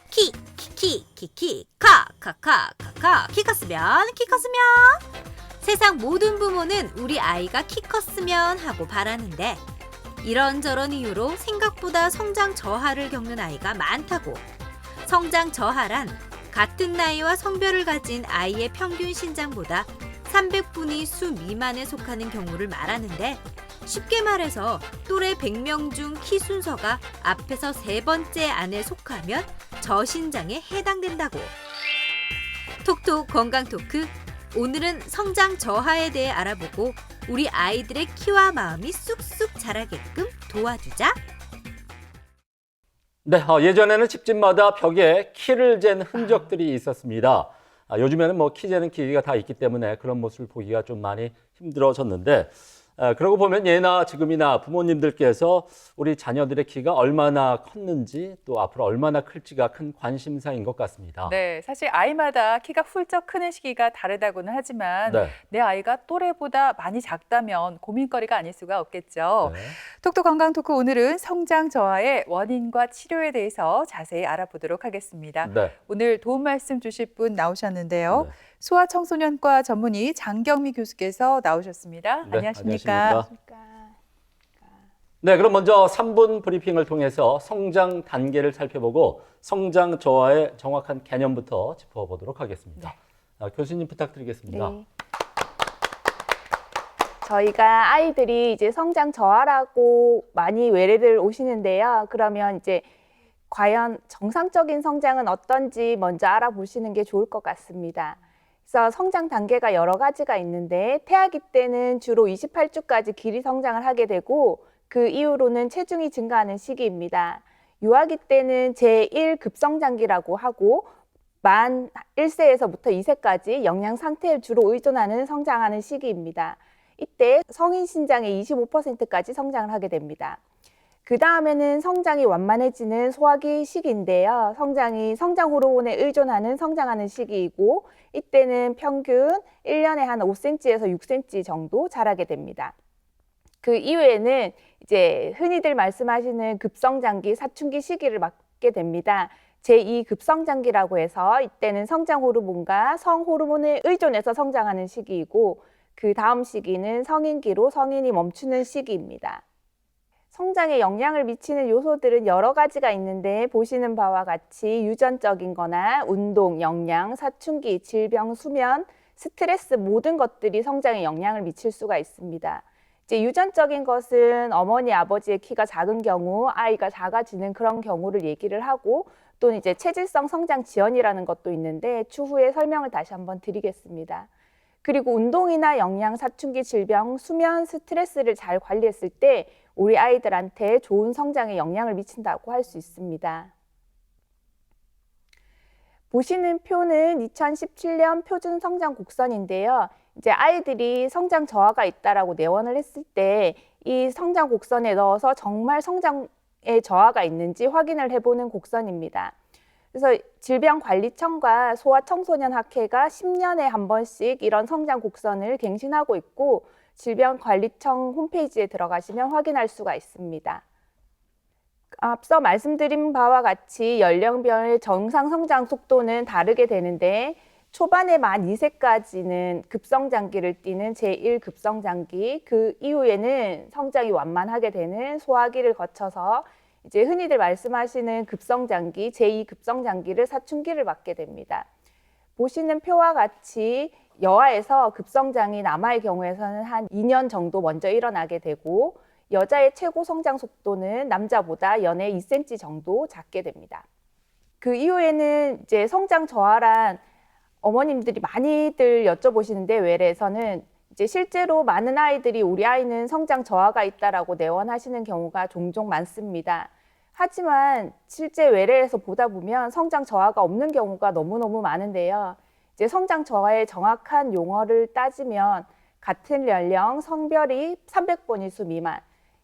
키 컸으면 세상 모든 부모는 우리 아이가 키 컸으면 하고 바라는데 이런저런 이유로 생각보다 성장 저하를 겪는 아이가 많다고. 성장 저하란 같은 나이와 성별을 가진 아이의 평균 신장보다 300분의 수 미만에 속하는 경우를 말하는데, 쉽게 말해서 또래 100명 중 키 순서가 앞에서 세 번째 안에 속하면 저신장에 해당된다고. 톡톡 건강 토크, 오늘은 성장 저하에 대해 알아보고 우리 아이들의 키와 마음이 쑥쑥 자라게끔 도와주자. 네, 예전에는 집집마다 벽에 키를 잰 흔적들이 있었습니다. 요즘에는 뭐 키 재는 기기가 다 있기 때문에 그런 모습을 보기가 좀 많이 힘들어졌는데, 그러고 보면 예나 지금이나 부모님들께서 우리 자녀들의 키가 얼마나 컸는지 또 앞으로 얼마나 클지가 큰 관심사인 것 같습니다. 네, 사실 아이마다 키가 훌쩍 크는 시기가 다르다고는 하지만 네. 내 아이가 또래보다 많이 작다면 고민거리가 아닐 수가 없겠죠. 네. 톡톡 건강 토크, 오늘은 성장 저하의 원인과 치료에 대해서 자세히 알아보도록 하겠습니다. 네. 오늘 도움 말씀 주실 분 나오셨는데요. 네. 소아청소년과 전문의 장경미 교수께서 나오셨습니다. 네, 안녕하십니까? 네, 그럼 먼저 3분 브리핑을 통해서 성장 단계를 살펴보고 성장 저하의 정확한 개념부터 짚어보도록 하겠습니다. 교수님 부탁드리겠습니다. 네. 저희가 아이들이 이제 성장 저하라고 많이 외래들 오시는데요. 그러면 이제 과연 정상적인 성장은 어떤지 먼저 알아보시는 게 좋을 것 같습니다. 그래서 성장 단계가 여러 가지가 있는데, 태아기 때는 주로 28주까지 길이 성장을 하게 되고 그 이후로는 체중이 증가하는 시기입니다. 유아기 때는 제1 급성장기라고 하고 만 1세에서부터 2세까지 영양 상태에 주로 의존하는 성장하는 시기입니다. 이때 성인 신장의 25%까지 성장을 하게 됩니다. 그 다음에는 성장이 완만해지는 소화기 시기인데요. 성장 호르몬에 의존하는 성장하는 시기이고, 이때는 평균 1년에 한 5cm에서 6cm 정도 자라게 됩니다. 그 이후에는 이제 흔히들 말씀하시는 급성장기, 사춘기 시기를 맞게 됩니다. 제2 급성장기라고 해서 이때는 성장 호르몬과 성 호르몬에 의존해서 성장하는 시기이고, 그 다음 시기는 성인기로 성인이 멈추는 시기입니다. 성장에 영향을 미치는 요소들은 여러 가지가 있는데, 보시는 바와 같이 유전적인 거나 운동, 영양, 사춘기, 질병, 수면, 스트레스, 모든 것들이 성장에 영향을 미칠 수가 있습니다. 이제 유전적인 것은 어머니, 아버지의 키가 작은 경우 아이가 작아지는 그런 경우를 얘기를 하고, 또는 이제 체질성 성장 지연이라는 것도 있는데 추후에 설명을 다시 한번 드리겠습니다. 그리고 운동이나 영양, 사춘기, 질병, 수면, 스트레스를 잘 관리했을 때 우리 아이들한테 좋은 성장에 영향을 미친다고 할 수 있습니다. 보시는 표는 2017년 표준 성장 곡선인데요. 이제 아이들이 성장 저하가 있다라고 내원을 했을 때 이 성장 곡선에 넣어서 정말 성장에 저하가 있는지 확인을 해보는 곡선입니다. 그래서 질병관리청과 소아청소년학회가 10년에 한 번씩 이런 성장 곡선을 갱신하고 있고, 질병관리청 홈페이지에 들어가시면 확인할 수가 있습니다. 앞서 말씀드린 바와 같이 연령별 정상 성장 속도는 다르게 되는데, 초반에 만 2세까지는 급성장기를 띠는 제1 급성장기, 그 이후에는 성장이 완만하게 되는 소화기를 거쳐서 이제 흔히들 말씀하시는 급성장기, 제2 급성장기를 사춘기를 맞게 됩니다. 보시는 표와 같이 여아에서 급성장이 남아의 경우에서는 한 2년 정도 먼저 일어나게 되고, 여자의 최고 성장 속도는 남자보다 연애 2cm 정도 작게 됩니다. 그 이후에는 이제 성장 저하란 어머님들이 많이들 여쭤보시는데, 외래에서는 이제 실제로 많은 아이들이 우리 아이는 성장 저하가 있다라고 내원하시는 경우가 종종 많습니다. 하지만 실제 외래에서 보다 보면 성장 저하가 없는 경우가 너무너무 많은데요. 이제 성장 저하의 정확한 용어를 따지면 같은 연령, 성별이 300번의 수 미만.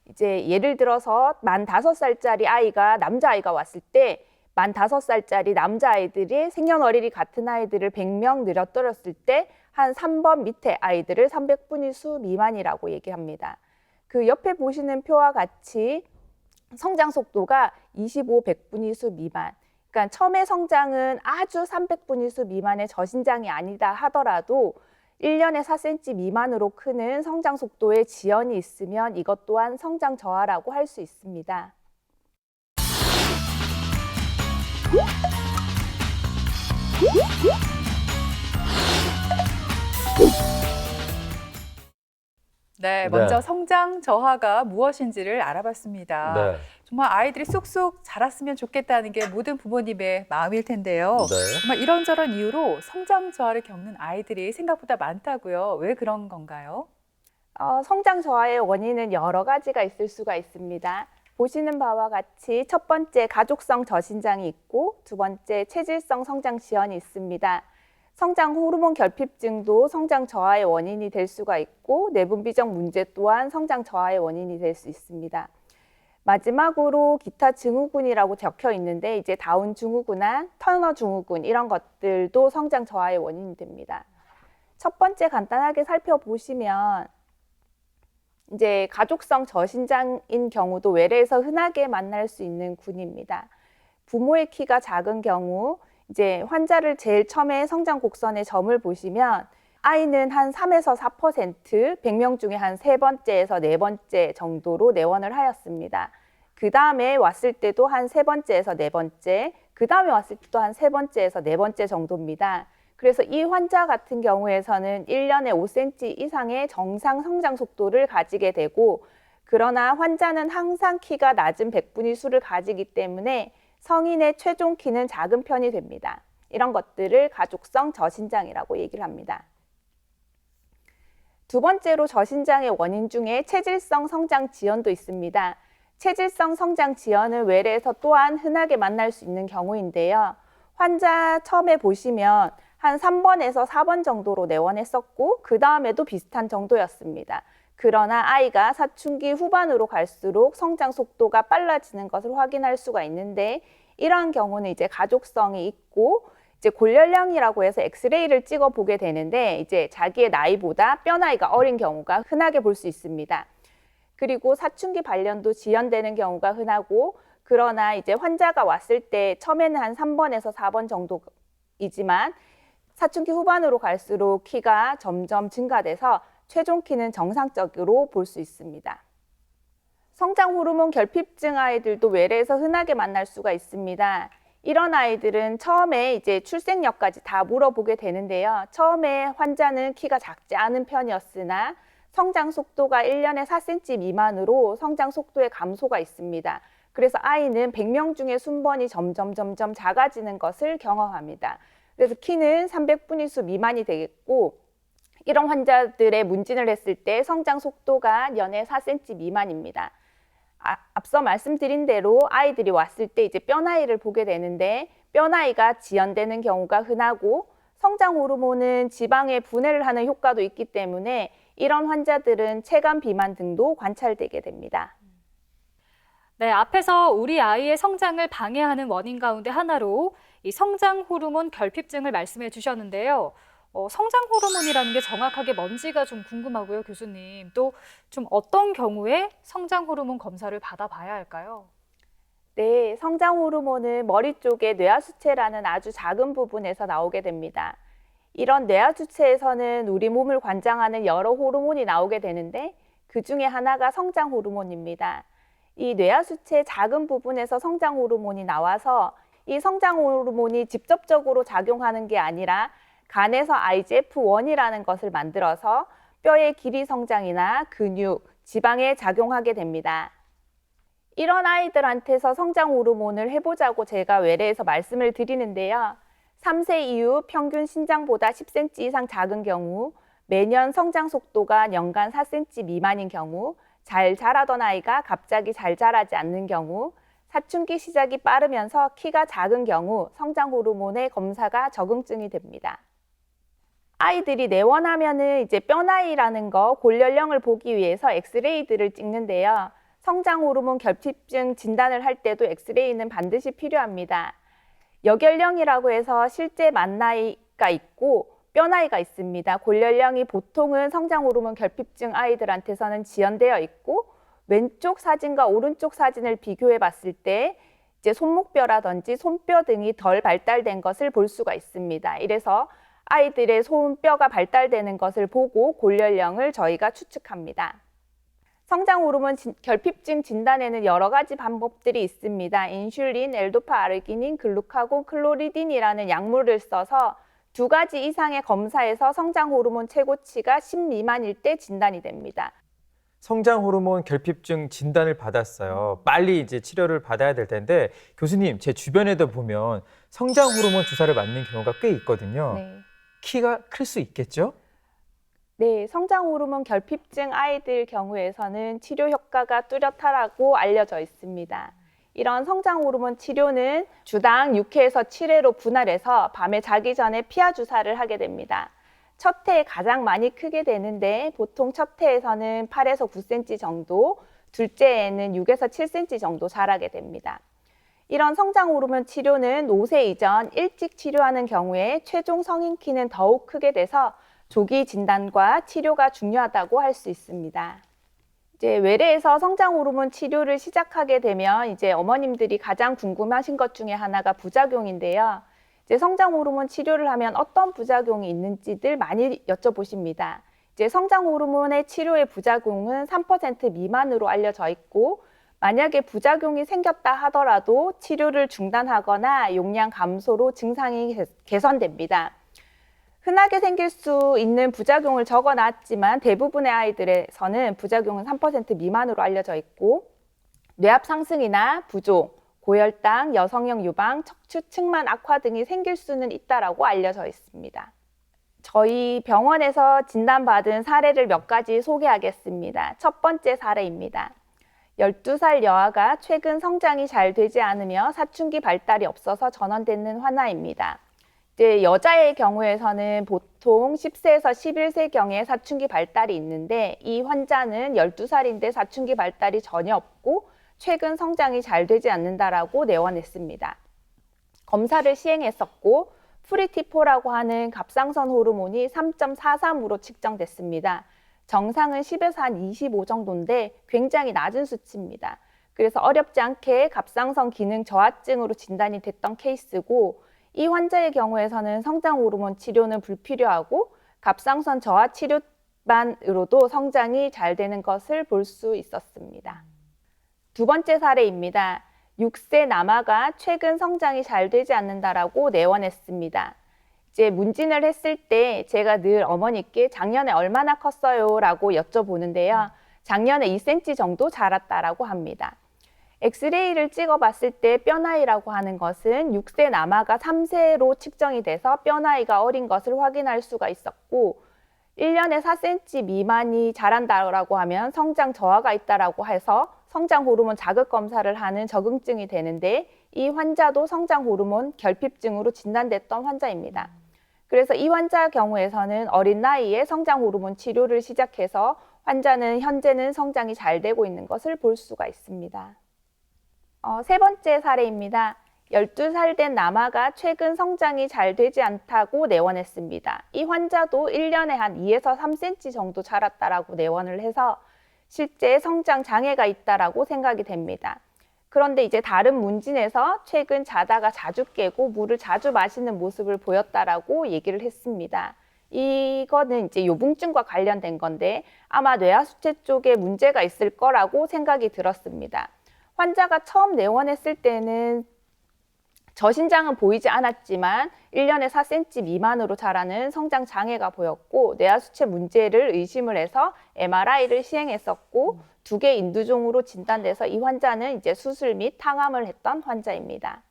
이제 예를 들어서 만 5살짜리 아이가 남자아이가 왔을 때 만 5살짜리 남자아이들이 생년월일이 같은 아이들을 100명 늘어뜨렸을 때 한 3번 밑에 아이들을 300분의 수 미만이라고 얘기합니다. 그 옆에 보시는 표와 같이 성장 속도가 25, 100분의 수 미만. 그러니까 첨의 성장은 아주 300분위수 미만의 저신장이 아니다 하더라도 1년에 4cm 미만으로 크는 성장 속도의 지연이 있으면 이것 또한 성장 저하라고 할 수 있습니다. 네, 먼저 네. 성장 저하가 무엇인지를 알아봤습니다. 네. 정말 아이들이 쑥쑥 자랐으면 좋겠다는 게 모든 부모님의 마음일 텐데요. 네. 정말 이런저런 이유로 성장 저하를 겪는 아이들이 생각보다 많다고요. 왜 그런 건가요? 성장 저하의 원인은 여러 가지가 있을 수가 있습니다. 보시는 바와 같이 첫 번째 가족성 저신장이 있고 두 번째 체질성 성장 지연이 있습니다. 성장 호르몬 결핍증도 성장 저하의 원인이 될 수가 있고 내분비적 문제 또한 성장 저하의 원인이 될 수 있습니다. 마지막으로 기타 증후군이라고 적혀 있는데 이제 다운 증후군이나 터너 증후군 이런 것들도 성장 저하의 원인이 됩니다. 첫 번째 간단하게 살펴보시면 이제 가족성 저신장인 경우도 외래에서 흔하게 만날 수 있는 군입니다. 부모의 키가 작은 경우 이제 환자를 제일 처음에 성장 곡선의 점을 보시면 아이는 한 3에서 4%, 100명 중에 한 3번째에서 4번째 정도로 내원을 하였습니다. 그 다음에 왔을 때도 한 3번째에서 4번째, 그 다음에 왔을 때도 한 3번째에서 4번째 정도입니다. 그래서 이 환자 같은 경우에서는 1년에 5cm 이상의 정상 성장 속도를 가지게 되고 그러나 환자는 항상 키가 낮은 백분위수를 가지기 때문에 성인의 최종 키는 작은 편이 됩니다. 이런 것들을 가족성 저신장이라고 얘기를 합니다. 두 번째로 저신장의 원인 중에 체질성 성장 지연도 있습니다. 체질성 성장 지연은 외래에서 또한 흔하게 만날 수 있는 경우인데요. 환자 처음에 보시면 한 3번에서 4번 정도로 내원했었고 그 다음에도 비슷한 정도였습니다. 그러나 아이가 사춘기 후반으로 갈수록 성장 속도가 빨라지는 것을 확인할 수가 있는데 이러한 경우는 이제 가족성이 있고 이제 골연령이라고 해서 엑스레이를 찍어 보게 되는데 이제 자기의 나이보다 뼈 나이가 어린 경우가 흔하게 볼 수 있습니다. 그리고 사춘기 발년도 지연되는 경우가 흔하고 그러나 이제 환자가 왔을 때 처음에는 한 3번에서 4번 정도이지만 사춘기 후반으로 갈수록 키가 점점 증가돼서 최종 키는 정상적으로 볼 수 있습니다. 성장 호르몬 결핍증 아이들도 외래에서 흔하게 만날 수가 있습니다. 이런 아이들은 처음에 이제 출생력까지 다 물어보게 되는데요. 처음에 환자는 키가 작지 않은 편이었으나 성장 속도가 1년에 4cm 미만으로 성장 속도의 감소가 있습니다. 그래서 아이는 100명 중에 순번이 점점 작아지는 것을 경험합니다. 그래서 키는 300분위수 미만이 되겠고 이런 환자들의 문진을 했을 때 성장 속도가 연에 4cm 미만입니다. 앞서 말씀드린 대로 아이들이 왔을 때 이제 뼈 나이를 보게 되는데 뼈 나이가 지연되는 경우가 흔하고 성장 호르몬은 지방의 분해를 하는 효과도 있기 때문에 이런 환자들은 체감 비만 등도 관찰되게 됩니다. 네, 앞에서 우리 아이의 성장을 방해하는 원인 가운데 하나로 이 성장 호르몬 결핍증을 말씀해 주셨는데요. 성장 호르몬이라는 게 정확하게 뭔지가 좀 궁금하고요, 교수님. 또 좀 어떤 경우에 성장 호르몬 검사를 받아봐야 할까요? 네, 성장 호르몬은 머리 쪽에 뇌하수체라는 아주 작은 부분에서 나오게 됩니다. 이런 뇌하수체에서는 우리 몸을 관장하는 여러 호르몬이 나오게 되는데 그 중에 하나가 성장 호르몬입니다. 이 뇌하수체 작은 부분에서 성장 호르몬이 나와서 이 성장 호르몬이 직접적으로 작용하는 게 아니라 간에서 IGF-1이라는 것을 만들어서 뼈의 길이 성장이나 근육, 지방에 작용하게 됩니다. 이런 아이들한테서 성장 호르몬을 해보자고 제가 외래에서 말씀을 드리는데요. 3세 이후 평균 신장보다 10cm 이상 작은 경우, 매년 성장 속도가 연간 4cm 미만인 경우, 잘 자라던 아이가 갑자기 잘 자라지 않는 경우, 사춘기 시작이 빠르면서 키가 작은 경우 성장 호르몬의 검사가 적응증이 됩니다. 아이들이 내원하면은 이제 뼈 나이라는 거, 골연령을 보기 위해서 엑스레이들을 찍는데요. 성장 호르몬 결핍증 진단을 할 때도 엑스레이는 반드시 필요합니다. 여연령이라고 해서 실제 만 나이가 있고 뼈 나이가 있습니다. 골연령이 보통은 성장 호르몬 결핍증 아이들한테서는 지연되어 있고 왼쪽 사진과 오른쪽 사진을 비교해 봤을 때 이제 손목뼈라든지 손뼈 등이 덜 발달된 것을 볼 수가 있습니다. 이래서 아이들의 손뼈가 발달되는 것을 보고 골연령을 저희가 추측합니다. 성장 호르몬 결핍증 진단에는 여러 가지 방법들이 있습니다. 인슐린, 엘도파 아르기닌, 글루카곤, 클로리딘이라는 약물을 써서 2가지 이상의 검사에서 성장 호르몬 최고치가 10 미만일 때 진단이 됩니다. 성장 호르몬 결핍증 진단을 받았어요. 빨리 이제 치료를 받아야 될 텐데 교수님, 제 주변에도 보면 성장 호르몬 주사를 맞는 경우가 꽤 있거든요. 네. 키가 클 수 있겠죠? 네, 성장 호르몬 결핍증 아이들 경우에서는 치료 효과가 뚜렷하다고 알려져 있습니다. 이런 성장 호르몬 치료는 주당 6회에서 7회로 분할해서 밤에 자기 전에 피하 주사를 하게 됩니다. 첫 해에 가장 많이 크게 되는데 보통 첫 해에서는 8에서 9cm 정도, 둘째 해에는 6에서 7cm 정도 자라게 됩니다. 이런 성장 호르몬 치료는 5세 이전 일찍 치료하는 경우에 최종 성인 키는 더욱 크게 돼서 조기 진단과 치료가 중요하다고 할 수 있습니다. 이제 외래에서 성장 호르몬 치료를 시작하게 되면 이제 어머님들이 가장 궁금하신 것 중에 하나가 부작용인데요. 이제 성장 호르몬 치료를 하면 어떤 부작용이 있는지들 많이 여쭤보십니다. 이제 성장 호르몬의 치료의 부작용은 3% 미만으로 알려져 있고, 만약에 부작용이 생겼다 하더라도 치료를 중단하거나 용량 감소로 증상이 개선됩니다. 흔하게 생길 수 있는 부작용을 적어놨지만 대부분의 아이들에서는 부작용은 3% 미만으로 알려져 있고, 뇌압 상승이나 부종, 고혈당, 여성형 유방, 척추 측만 악화 등이 생길 수는 있다라고 알려져 있습니다. 저희 병원에서 진단받은 사례를 몇 가지 소개하겠습니다. 첫 번째 사례입니다. 12살 여아가 최근 성장이 잘 되지 않으며 사춘기 발달이 없어서 전원되는 환아입니다. 이제 여자의 경우에서는 보통 10세에서 11세경에 사춘기 발달이 있는데, 이 환자는 12살인데 사춘기 발달이 전혀 없고 최근 성장이 잘 되지 않는다라고 내원했습니다. 검사를 시행했었고 프리티포라고 하는 갑상선 호르몬이 3.43으로 측정됐습니다. 정상은 10에서 한 25 정도인데 굉장히 낮은 수치입니다. 그래서 어렵지 않게 갑상선 기능 저하증으로 진단이 됐던 케이스고, 이 환자의 경우에서는 성장 호르몬 치료는 불필요하고 갑상선 저하 치료만으로도 성장이 잘 되는 것을 볼 수 있었습니다. 두 번째 사례입니다. 6세 남아가 최근 성장이 잘 되지 않는다라고 내원했습니다. 이제 문진을 했을 때 제가 늘 어머니께 작년에 얼마나 컸어요? 라고 여쭤보는데요. 작년에 2cm 정도 자랐다라고 합니다. 엑스레이를 찍어봤을 때 뼈나이라고 하는 것은 6세 남아가 3세로 측정이 돼서 뼈나이가 어린 것을 확인할 수가 있었고, 1년에 4cm 미만이 자란다라고 하면 성장 저하가 있다라고 해서 성장 호르몬 자극 검사를 하는 적응증이 되는데, 이 환자도 성장 호르몬 결핍증으로 진단됐던 환자입니다. 그래서 이 환자 경우에서는 어린 나이에 성장 호르몬 치료를 시작해서 환자는 현재는 성장이 잘 되고 있는 것을 볼 수가 있습니다. 세 번째 사례입니다. 12살 된 남아가 최근 성장이 잘 되지 않다고 내원했습니다. 이 환자도 1년에 한 2에서 3cm 정도 자랐다라고 내원을 해서 실제 성장 장애가 있다라고 생각이 됩니다. 그런데 이제 다른 문진에서 최근 자다가 자주 깨고 물을 자주 마시는 모습을 보였다라고 얘기를 했습니다. 이거는 이제 요붕증과 관련된 건데 아마 뇌하수체 쪽에 문제가 있을 거라고 생각이 들었습니다. 환자가 처음 내원했을 때는 저신장은 보이지 않았지만 1년에 4cm 미만으로 자라는 성장 장애가 보였고, 뇌하수체 문제를 의심을 해서 MRI를 시행했었고 2개 인두종으로 진단돼서 이 환자는 이제 수술 및 탕암을 했던 환자입니다.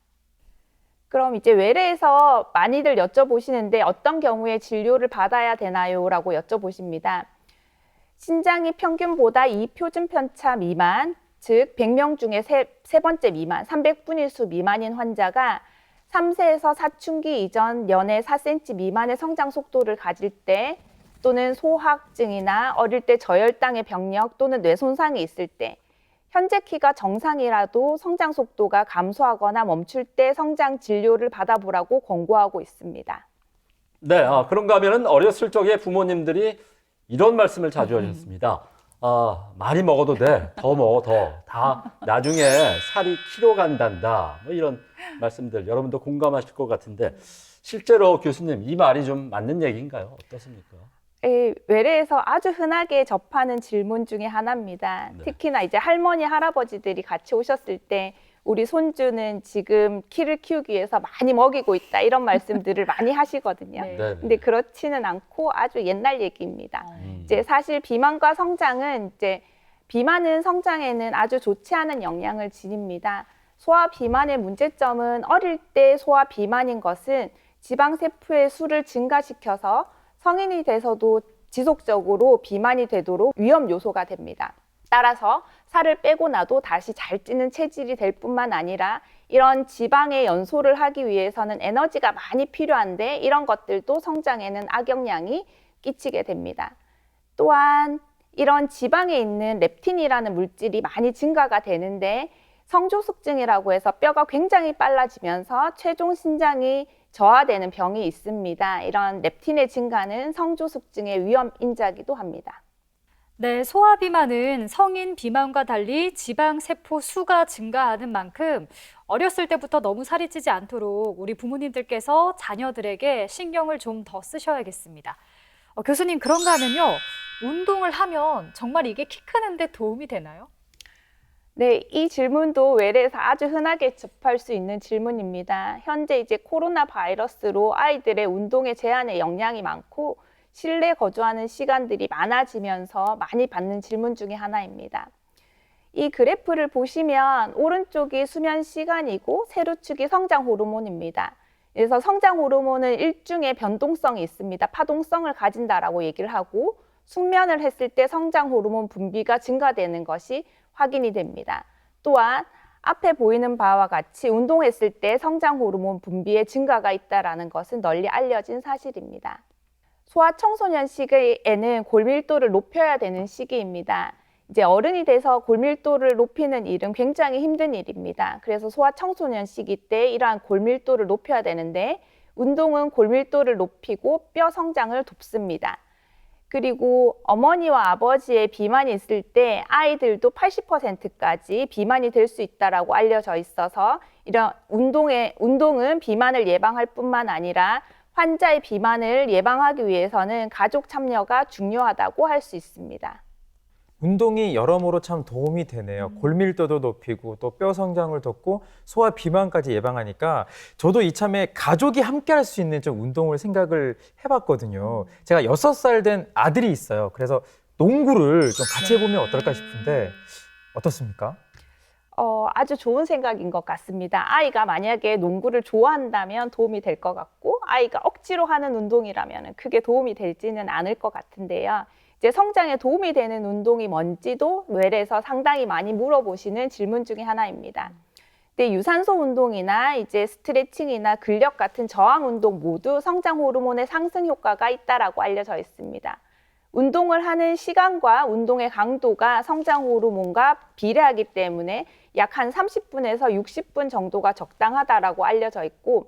그럼 이제 외래에서 많이들 여쭤보시는데 어떤 경우에 진료를 받아야 되나요? 라고 여쭤보십니다. 신장이 평균보다 2표준 편차 미만, 즉 100명 중에 세 번째 미만, 300분의 미만인 환자가 3세에서 사춘기 이전 연애 4cm 미만의 성장 속도를 가질 때, 또는 소학증이나 어릴 때 저혈당의 병력 또는 뇌 손상이 있을 때, 현재 키가 정상이라도 성장 속도가 감소하거나 멈출 때 성장 진료를 받아보라고 권고하고 있습니다. 네, 그런가 하면은 어렸을 적에 부모님들이 이런 말씀을 자주 하셨습니다. 많이 먹어도 돼. 더 먹어, 더. 다 나중에 살이 키로 간단다. 뭐 이런 말씀들 여러분도 공감하실 것 같은데 실제로 교수님 이 말이 좀 맞는 얘기인가요? 어떻습니까? 외래에서 아주 흔하게 접하는 질문 중에 하나입니다. 네. 특히나 이제 할머니, 할아버지들이 같이 오셨을 때 우리 손주는 지금 키를 키우기 위해서 많이 먹이고 있다 이런 말씀들을 많이 하시거든요. 네. 네. 근데 그렇지는 않고 아주 옛날 얘기입니다. 음. 이제 사실 비만과 성장은 비만은 성장에는 아주 좋지 않은 영향을 지닙니다. 소화 비만의 문제점은 어릴 때 소화 비만인 것은 지방 세포의 수를 증가시켜서 성인이 돼서도 지속적으로 비만이 되도록 위험 요소가 됩니다. 따라서 살을 빼고 나도 다시 잘 찌는 체질이 될 뿐만 아니라 이런 지방의 연소를 하기 위해서는 에너지가 많이 필요한데 이런 것들도 성장에는 악영향이 끼치게 됩니다. 또한 이런 지방에 있는 렙틴이라는 물질이 많이 증가가 되는데 성조숙증이라고 해서 뼈가 굉장히 빨라지면서 최종 신장이 저하되는 병이 있습니다. 이런 렙틴의 증가는 성조숙증의 위험 인자기도 합니다. 네, 소화 비만은 성인 비만과 달리 지방 세포 수가 증가하는 만큼 어렸을 때부터 너무 살이 찌지 않도록 우리 부모님들께서 자녀들에게 신경을 좀 더 쓰셔야겠습니다. 교수님, 그런가 하면요, 운동을 하면 정말 이게 키 크는데 도움이 되나요? 네, 이 질문도 외래에서 아주 흔하게 접할 수 있는 질문입니다. 현재 이제 코로나 바이러스로 아이들의 운동에 제한에 영향이 많고 실내 거주하는 시간들이 많아지면서 많이 받는 질문 중에 하나입니다. 이 그래프를 보시면 오른쪽이 수면 시간이고 세로축이 성장 호르몬입니다. 그래서 성장 호르몬은 일종의 변동성이 있습니다. 파동성을 가진다라고 얘기를 하고 숙면을 했을 때 성장 호르몬 분비가 증가되는 것이 확인이 됩니다. 또한 앞에 보이는 바와 같이 운동했을 때 성장 호르몬 분비의 증가가 있다는 것은 널리 알려진 사실입니다. 소아청소년 시기에는 골밀도를 높여야 되는 시기입니다. 이제 어른이 돼서 골밀도를 높이는 일은 굉장히 힘든 일입니다. 그래서 소아청소년 시기 때 이러한 골밀도를 높여야 되는데 운동은 골밀도를 높이고 뼈 성장을 돕습니다. 그리고 어머니와 아버지의 비만이 있을 때 아이들도 80%까지 비만이 될 수 있다고 알려져 있어서 이런 운동은 비만을 예방할 뿐만 아니라 환자의 비만을 예방하기 위해서는 가족 참여가 중요하다고 할 수 있습니다. 운동이 여러모로 참 도움이 되네요. 골밀도도 높이고 또 뼈 성장을 돕고 소화 비만까지 예방하니까 저도 이참에 가족이 함께 할 수 있는 좀 운동을 생각을 해봤거든요. 제가 6살 된 아들이 있어요. 그래서 농구를 좀 같이 해보면 어떨까 싶은데 어떻습니까? 아주 좋은 생각인 것 같습니다. 아이가 만약에 농구를 좋아한다면 도움이 될 것 같고 아이가 억지로 하는 운동이라면 크게 도움이 되지는 않을 것 같은데요. 이제 성장에 도움이 되는 운동이 뭔지도 외래에서 상당히 많이 물어보시는 질문 중에 하나입니다. 근데 유산소 운동이나 이제 스트레칭이나 근력 같은 저항 운동 모두 성장 호르몬의 상승 효과가 있다라고 알려져 있습니다. 운동을 하는 시간과 운동의 강도가 성장 호르몬과 비례하기 때문에 약 한 30분에서 60분 정도가 적당하다라고 알려져 있고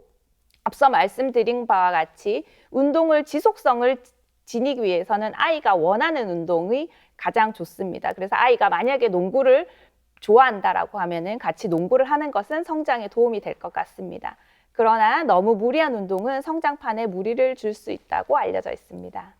앞서 말씀드린 바와 같이 운동을 지속성을 지니기 위해서는 아이가 원하는 운동이 가장 좋습니다. 그래서 아이가 만약에 농구를 좋아한다라고 하면은 같이 농구를 하는 것은 성장에 도움이 될 것 같습니다. 그러나 너무 무리한 운동은 성장판에 무리를 줄 수 있다고 알려져 있습니다.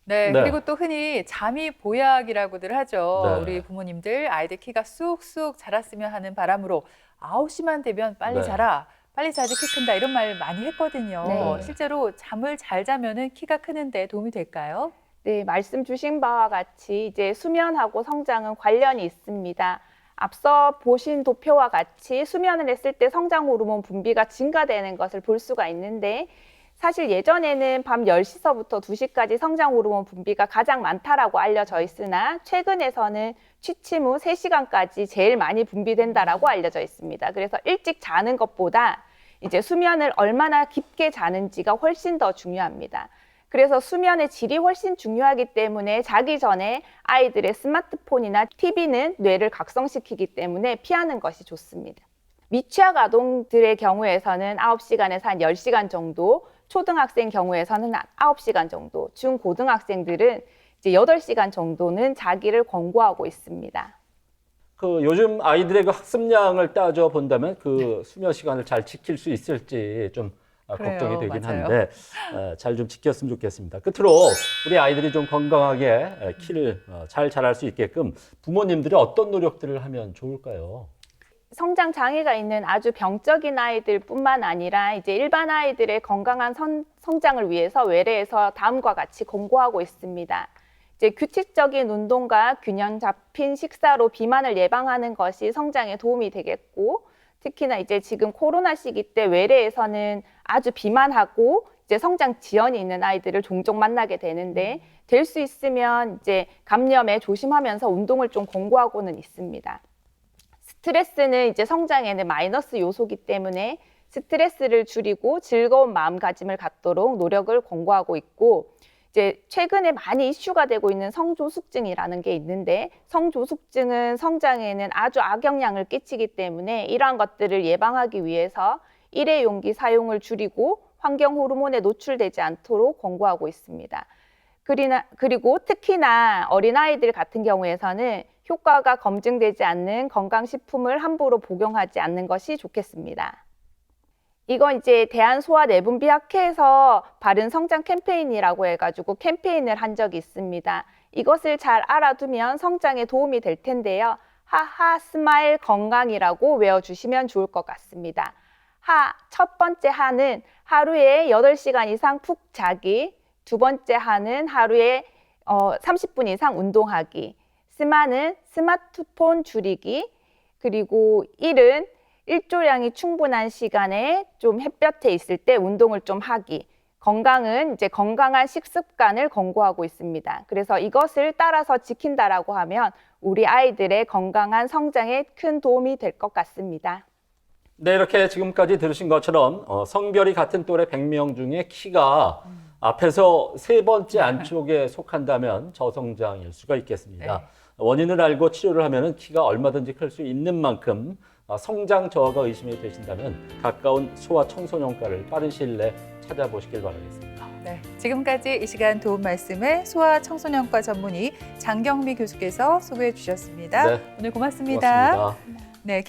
네, 네. 그리고 또 흔히 잠이 보약이라고들 하죠. 네. 우리 부모님들 아이들 키가 쑥쑥 자랐으면 하는 바람으로 9시만 되면 빨리 네. 자라, 빨리 자야지 키 큰다 이런 말 많이 했거든요. 네. 실제로 잠을 잘 자면은 키가 크는데 도움이 될까요? 네, 말씀 주신 바와 같이 이제 수면하고 성장은 관련이 있습니다. 앞서 보신 도표와 같이 수면을 했을 때 성장 호르몬 분비가 증가되는 것을 볼 수가 있는데 사실 예전에는 밤 10시서부터 2시까지 성장 호르몬 분비가 가장 많다라고 알려져 있으나 최근에서는 취침 후 3시간까지 제일 많이 분비된다라고 알려져 있습니다. 그래서 일찍 자는 것보다 이제 수면을 얼마나 깊게 자는지가 훨씬 더 중요합니다. 그래서 수면의 질이 훨씬 중요하기 때문에 자기 전에 아이들의 스마트폰이나 TV는 뇌를 각성시키기 때문에 피하는 것이 좋습니다. 미취학 아동들의 경우에서는 9시간에서 한 10시간 정도, 초등학생 경우에서는 한 9시간 정도, 중고등학생들은 이제 8시간 정도는 자기를 권고하고 있습니다. 그 요즘 아이들의 그 학습량을 따져 본다면 그 수면 시간을 잘 지킬 수 있을지 좀 그래요, 걱정이 되긴 맞아요. 하는데 잘 좀 지켰으면 좋겠습니다. 끝으로 우리 아이들이 좀 건강하게 키를 잘 자랄 수 있게끔 부모님들이 어떤 노력들을 하면 좋을까요? 성장 장애가 있는 아주 병적인 아이들뿐만 아니라 이제 일반 아이들의 건강한 성장을 위해서 외래에서 다음과 같이 권고하고 있습니다. 이제 규칙적인 운동과 균형 잡힌 식사로 비만을 예방하는 것이 성장에 도움이 되겠고, 특히나 이제 지금 코로나 시기 때 외래에서는 아주 비만하고 이제 성장 지연이 있는 아이들을 종종 만나게 되는데, 될 수 있으면 이제 감염에 조심하면서 운동을 좀 권고하고는 있습니다. 스트레스는 이제 성장에는 마이너스 요소이기 때문에 스트레스를 줄이고 즐거운 마음가짐을 갖도록 노력을 권고하고 있고, 이제 최근에 많이 이슈가 되고 있는 성조숙증이라는 게 있는데, 성조숙증은 성장에는 아주 악영향을 끼치기 때문에 이러한 것들을 예방하기 위해서 일회용기 사용을 줄이고 환경 호르몬에 노출되지 않도록 권고하고 있습니다. 그리고 특히나 어린아이들 같은 경우에서는 효과가 검증되지 않는 건강식품을 함부로 복용하지 않는 것이 좋겠습니다. 이건 이제 대한소아내분비학회에서 바른 성장 캠페인이라고 해가지고 캠페인을 한 적이 있습니다. 이것을 잘 알아두면 성장에 도움이 될 텐데요. 하하 스마일 건강이라고 외워주시면 좋을 것 같습니다. 첫 번째 하는 하루에 8시간 이상 푹 자기, 두 번째 하는 하루에 30분 이상 운동하기, 스마는 스마트폰 줄이기, 그리고 일은 일조량이 충분한 시간에 좀 햇볕에 있을 때 운동을 좀 하기, 건강은 이제 건강한 식습관을 권고하고 있습니다. 그래서 이것을 따라서 지킨다라고 하면 우리 아이들의 건강한 성장에 큰 도움이 될 것 같습니다. 네, 이렇게 지금까지 들으신 것처럼 성별이 같은 또래 100명 중에 키가 앞에서 세 번째 안쪽에 속한다면 저성장일 수가 있겠습니다. 네. 원인을 알고 치료를 하면 키가 얼마든지 클 수 있는 만큼 성장 저하가 의심이 되신다면 가까운 소아청소년과를 빠른 시일 내에 찾아보시길 바라겠습니다. 네, 지금까지 이 시간 도움 말씀을 소아청소년과 전문의 장경미 교수께서 소개해 주셨습니다. 네, 오늘 고맙습니다. 고맙습니다. 네,